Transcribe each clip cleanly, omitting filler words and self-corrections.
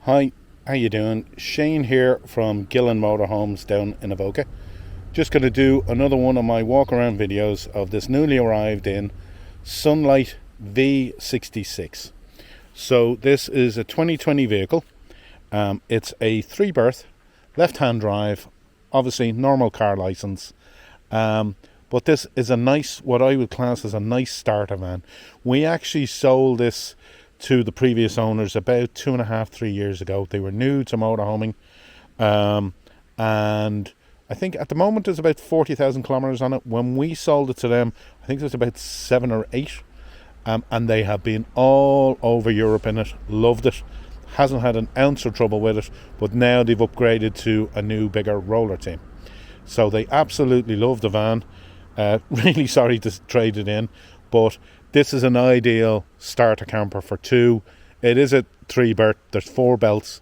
Hi, how you doing? Shane here from Gillen Motorhomes down in Avoca. Just going to do another one of my walk around videos of this newly arrived in Sunlight V66. So this is a 2020 vehicle. It's a 3 berth, left hand drive, obviously normal car license. But this is a nice, what I would class as a nice starter van. We actually sold this to the previous owners about 2.5, 3 years ago. They were new to motorhoming, and I think at the moment there's about 40,000 kilometers on it. When we sold it to them, I think there's about 7 or 8, and they have been all over Europe in it, loved it, hasn't had an ounce of trouble with it, but now they've upgraded to a new bigger roller team. So they absolutely love the van. Really sorry to trade it in, but this is an ideal starter camper for two. It is a 3 berth, there's 4 belts,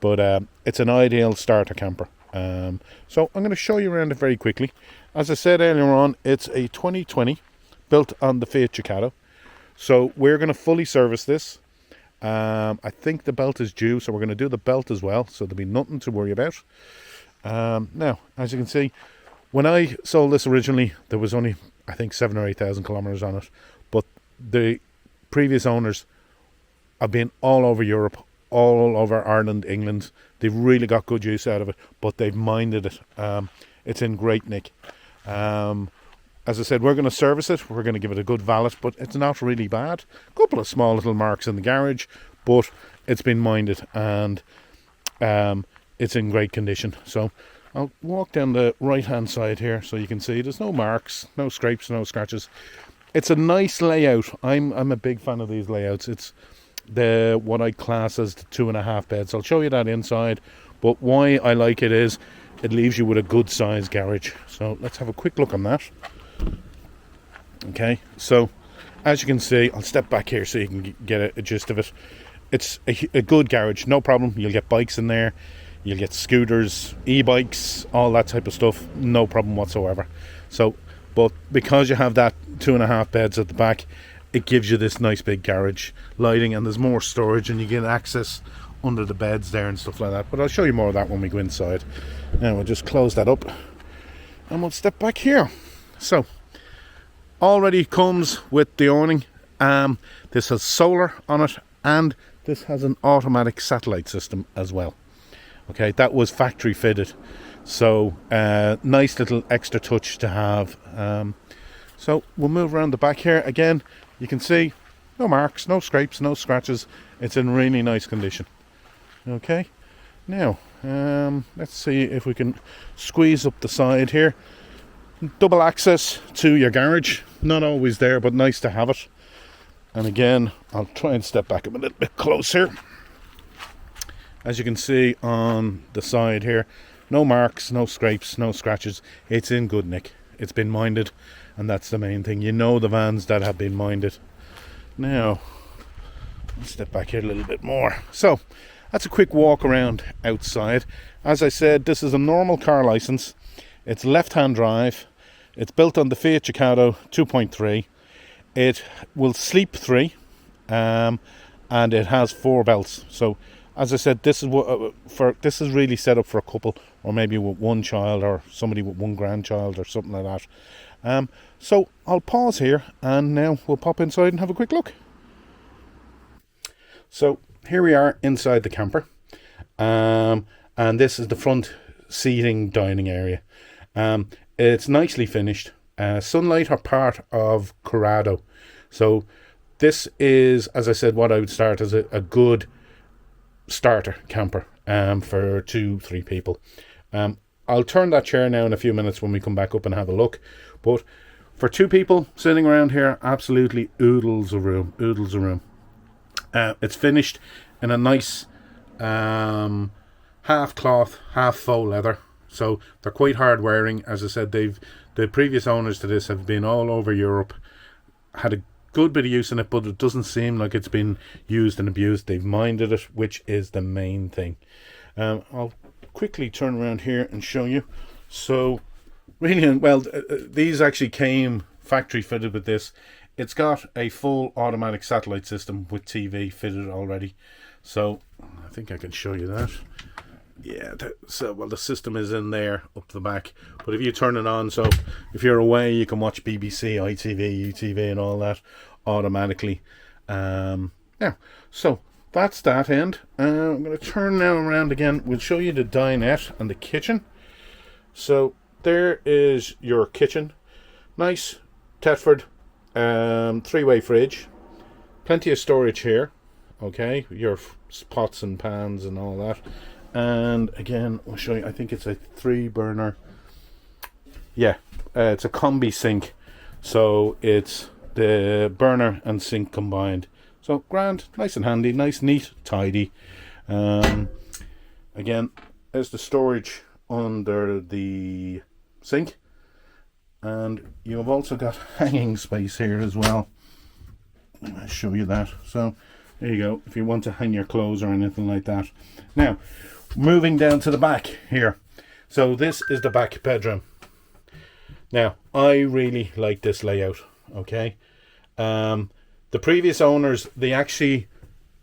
but it's an ideal starter camper. So I'm going to show you around it very quickly. As I said earlier on, it's a 2020 built on the Fiat Ducato. So we're going to fully service this. I think the belt is due, so we're going to do the belt as well, so there'll be nothing to worry about. Now, as you can see, when I sold this originally, there was only, I think, 7 or 8,000 kilometers on it. But the previous owners have been all over Europe, all over Ireland, England. They've really got good use out of it, but they've minded it. It's in great nick. As I said, we're going to service it. We're going to give it a good valet, but it's not really bad. A couple of small little marks in the garage, but it's been minded, and it's in great condition. So I'll walk down the right hand side here so you can see there's no marks, no scrapes, no scratches. It's a nice layout. I'm a big fan of these layouts. It's the what I class as the 2.5 beds. I'll show you that inside, but why I like it is it leaves you with a good sized garage. So let's have a quick look on that. Okay, so as you can see, I'll step back here so you can get a gist of it. It's a good garage, no problem. You'll get bikes in there, you'll get scooters, e-bikes, all that type of stuff, no problem whatsoever. So, but because you have that 2.5 beds at the back, it gives you this nice big garage lighting, and there's more storage, and you get access under the beds there and stuff like that. But I'll show you more of that when we go inside. Now we'll just close that up and we'll step back here. So already comes with the awning. This has solar on it, and this has an automatic satellite system as well. Okay, that was factory fitted, so nice little extra touch to have. So we'll move around the back here. Again, you can see no marks, no scrapes, no scratches. It's in really nice condition. Okay, now let's see if we can squeeze up the side here. Double access to your garage, not always there, but nice to have it. And again, I'll try and step back a little bit closer. As you can see on the side here, no marks, no scrapes, no scratches. It's in good nick. It's been minded, and that's the main thing. You know the vans that have been minded. Now, let's step back here a little bit more. So, that's a quick walk around outside. As I said, this is a normal car license. It's left-hand drive. It's built on the Fiat Ducato 2.3. It will sleep 3, and it has 4 belts. So, as I said, this is what this is really set up for a couple, or maybe with one child, or somebody with one grandchild, or something like that. So I'll pause here, and now we'll pop inside and have a quick look. So here we are inside the camper, and this is the front seating dining area. It's nicely finished. Sunlight are part of Corrado, so this is, as I said, what I would start as a good starter camper for 2-3 people. I'll turn that chair now in a few minutes when we come back up and have a look, but for 2 people sitting around here, absolutely oodles of room. It's finished in a nice half cloth, half faux leather, so they're quite hard wearing. As I said, the previous owners to this have been all over Europe, had a good bit of use in it, but it doesn't seem like it's been used and abused. They've minded it, which is the main thing. I'll quickly turn around here and show you. So really, well, these actually came factory fitted with this. It's got a full automatic satellite system with TV fitted already. So I think I can show you that. Yeah, so well, the system is in there up the back, but if you turn it on, so if you're away, you can watch BBC, ITV, UTV, and all that automatically. Yeah, so that's that end. I'm going to turn now around again. We'll show you the dinette and the kitchen. So there is your kitchen, nice Tetford, three-way fridge, plenty of storage here. Okay, your pots and pans and all that. And again, I'll show you, I think it's a 3-burner. Yeah, it's a combi sink. So it's the burner and sink combined. So grand, nice and handy, nice, neat, tidy. Again, there's the storage under the sink. And you've also got hanging space here as well. I'll show you that. So there you go, if you want to hang your clothes or anything like that. Now, moving down to the back here. So this is the back bedroom. Now, I really like this layout, okay? The previous owners, they actually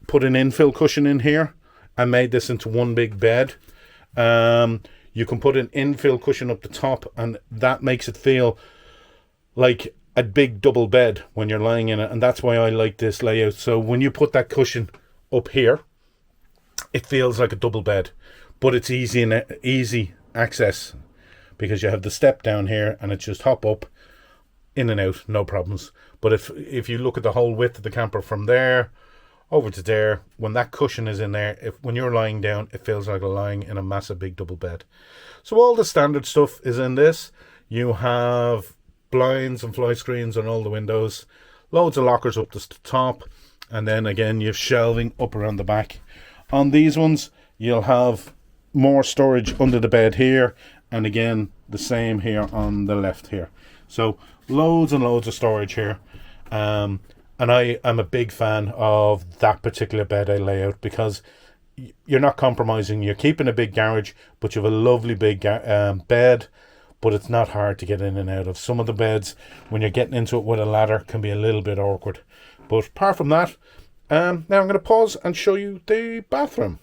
put an infill cushion in here and made this into one big bed. You can put an infill cushion up the top, and that makes it feel like a big double bed when you're lying in it, and that's why I like this layout. So when you put that cushion up here, it feels like a double bed, but it's easy access because you have the step down here and it's just hop up, in and out, no problems. But if you look at the whole width of the camper from there over to there, when that cushion is in there, when you're lying down, it feels like lying in a massive big double bed. So all the standard stuff is in this. You have blinds and fly screens on all the windows, loads of lockers up the top, and then again you have shelving up around the back. On these ones you'll have more storage under the bed here, and again the same here on the left here. So loads and loads of storage here, and I am a big fan of that particular bed layout because you're not compromising. You're keeping a big garage, but you have a lovely big bed, but it's not hard to get in and out of. Some of the beds, when you're getting into it with a ladder, can be a little bit awkward. But apart from that, now I'm going to pause and show you the bathroom.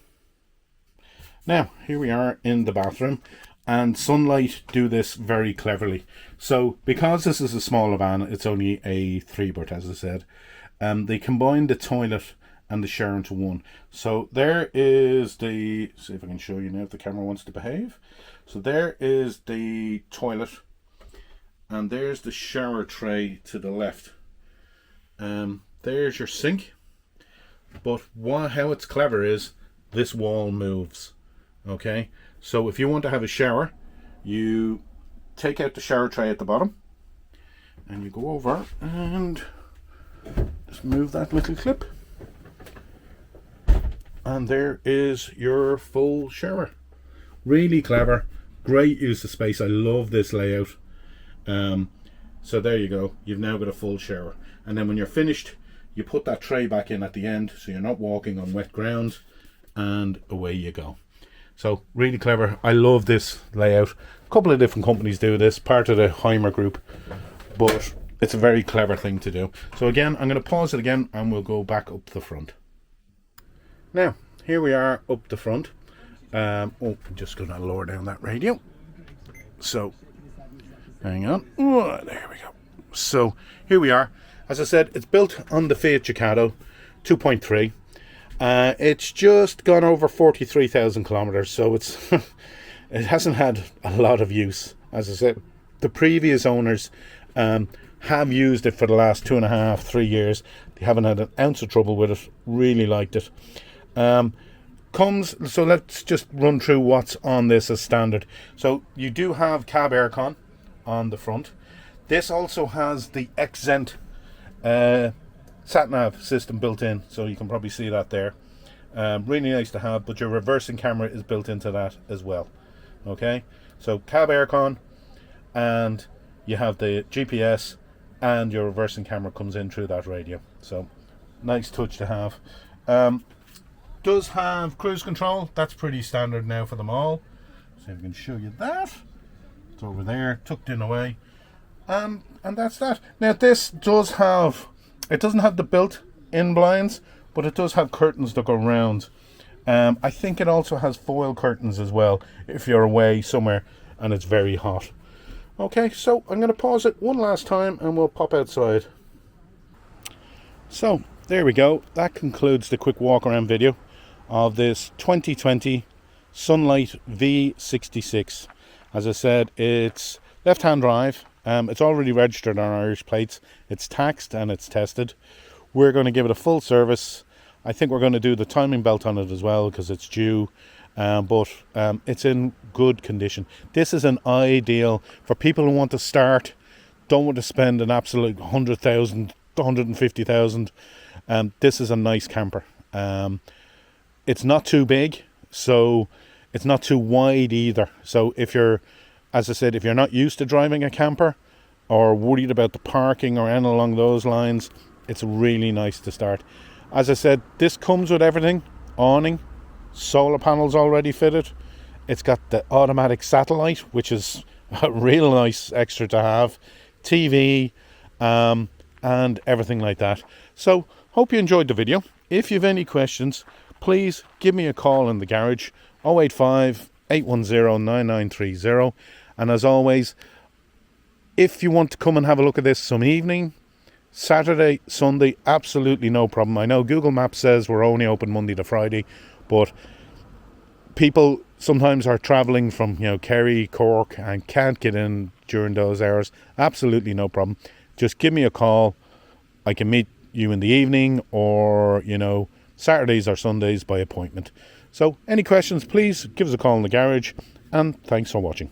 Now, here we are in the bathroom, and Sunlight do this very cleverly. So, because this is a smaller van, it's only a 3-berth, as I said, they combine the toilet and the shower into one. So there is the, see if I can show you now if the camera wants to behave. So there is the toilet, and there's the shower tray to the left. There's your sink. But how it's clever is this wall moves. Okay, so if you want to have a shower, you take out the shower tray at the bottom, and you go over and just move that little clip, and there is your full shower. Really clever, great use of space. I love this layout. So there you go, you've now got a full shower, and then when you're finished, you put that tray back in at the end, so you're not walking on wet ground, and away you go. So really clever. I love this layout. A couple of different companies do this, part of the Heimer group, but it's a very clever thing to do. So again, I'm going to pause it again and we'll go back up the front. Now, here we are up the front. I'm just going to lower down that radio. So, hang on. Oh, there we go. So, here we are. As I said, it's built on the Fiat Ducato 2.3. It's just gone over 43,000 kilometers, so it's it hasn't had a lot of use. As I said, the previous owners have used it for the last 2.5-3 years. They haven't had an ounce of trouble with it. Really liked it. So let's just run through what's on this as standard. So you do have cab aircon on the front. This also has the Xcent sat-nav system built in, so you can probably see that there. Really nice to have, but your reversing camera is built into that as well. Okay, so cab aircon, and you have the GPS, and your reversing camera comes in through that radio. So nice touch to have. Does have cruise control. That's pretty standard now for them all. So I can show you that. It's over there, tucked in away. And that's that. Now this does have, it doesn't have the built-in blinds, but it does have curtains that go round. I think it also has foil curtains as well if you're away somewhere and it's very hot. Okay, so I'm going to pause it one last time and we'll pop outside. So there we go. That concludes the quick walk around video of this 2020 Sunlight V66. As I said, it's left-hand drive. It's already registered on Irish plates. It's taxed and it's tested. We're going to give it a full service. I think we're going to do the timing belt on it as well because it's due. But it's in good condition. This is an ideal for people who want to start, don't want to spend an absolute 100,000, 150,000. This is a nice camper. It's not too big, so it's not too wide either. So if you're, as I said, if you're not used to driving a camper or worried about the parking or anything along those lines, it's really nice to start. As I said, this comes with everything: awning, solar panels already fitted. It's got the automatic satellite, which is a real nice extra to have, TV, and everything like that. So hope you enjoyed the video. If you have any questions, please give me a call in the garage, 085 810 9930. And as always, if you want to come and have a look at this some evening, Saturday, Sunday, absolutely no problem. I know Google Maps says we're only open Monday to Friday, but people sometimes are travelling from, Kerry, Cork, and can't get in during those hours. Absolutely no problem. Just give me a call. I can meet you in the evening or, Saturdays or Sundays by appointment. So any questions, please give us a call in the garage, and thanks for watching.